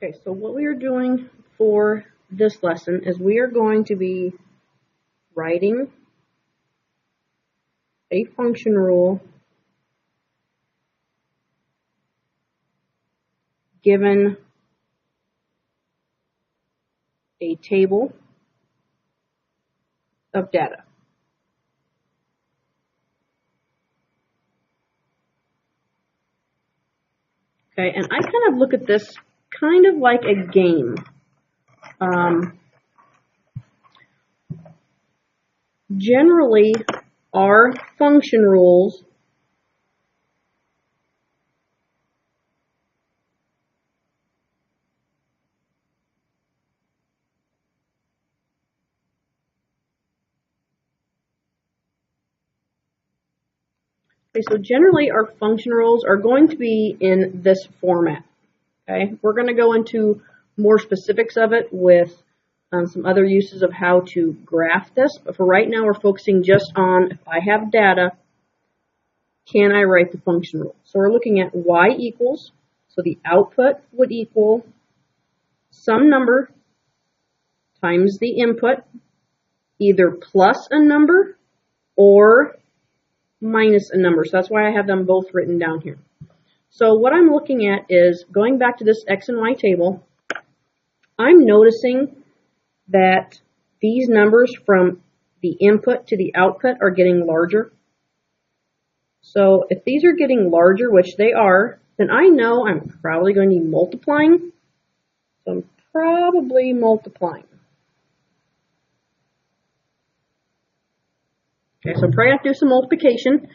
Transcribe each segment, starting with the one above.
Okay, so what we are doing for this lesson is we are going to be writing a function rule given a table of data. Okay, and I kind of look at this kind of like a game. Generally, our function rules so generally our function rules are going to be in this format. Okay, we're going to go into more specifics of it with some other uses of how to graph this, but for right now we're focusing just on if I have data, can I write the function rule? So we're looking at y equals, so the output would equal some number times the input, either plus a number or minus a number. So that's why I have them both written down here. So what I'm looking at is going back to this X and Y table, I'm noticing that these numbers from the input to the output are getting larger. So if these are getting larger, which they are, then I know I'm probably going to be multiplying. So I'm probably multiplying. Okay, so I'm probably have to do some multiplication.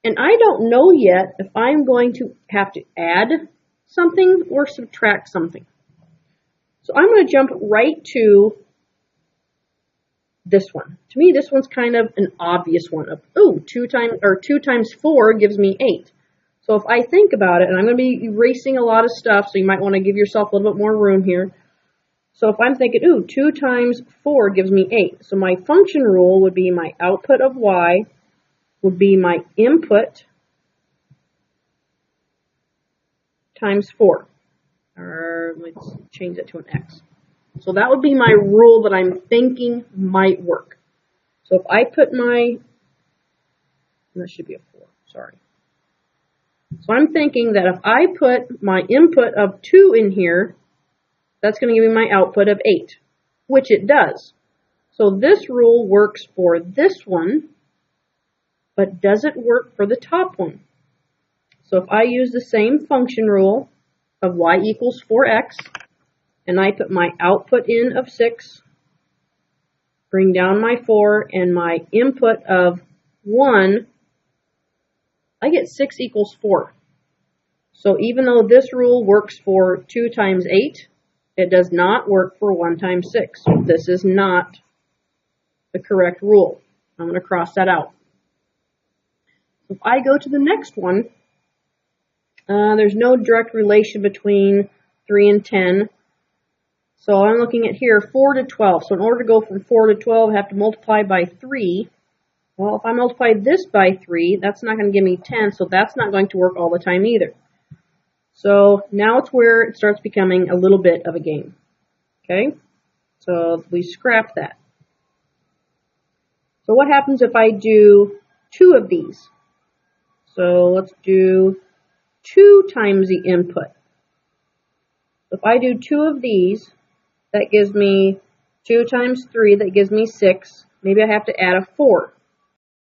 And I don't know yet if I'm going to have to add something or subtract something. So I'm going to jump right to this one. To me, this one's kind of an obvious one. Of, oh, 2 times 4 gives me 8. So if I think about it, and I'm going to be erasing a lot of stuff, so you might want to give yourself a little bit more room here. So if I'm thinking, ooh, 2 times 4 gives me 8. So my function rule would be my output of y would be my input times 4. Or let's change that to an x. So that would be my rule that I'm thinking might work. So if I put my, that should be a 4, sorry. So I'm thinking that if I put my input of 2 in here, that's going to give me my output of 8, which it does. So this rule works for this one, but doesn't work for the top one. So if I use the same function rule of y equals 4x, and I put my output in of 6, bring down my 4, and my input of 1, I get 6 equals 4. So even though this rule works for 2 times 8, it does not work for 1 times 6. This is not the correct rule. I'm going to cross that out. If I go to the next one, there's no direct relation between 3 and 10. So I'm looking at here 4 to 12. So in order to go from 4 to 12, I have to multiply by 3. Well, if I multiply this by 3, that's not going to give me 10, so that's not going to work all the time either. So now it's where it starts becoming a little bit of a game. Okay? So we scrap that. So what happens if I do 2 of these? So let's do 2 times the input. If I do 2 of these, that gives me 2 times 3, that gives me 6. Maybe I have to add a 4.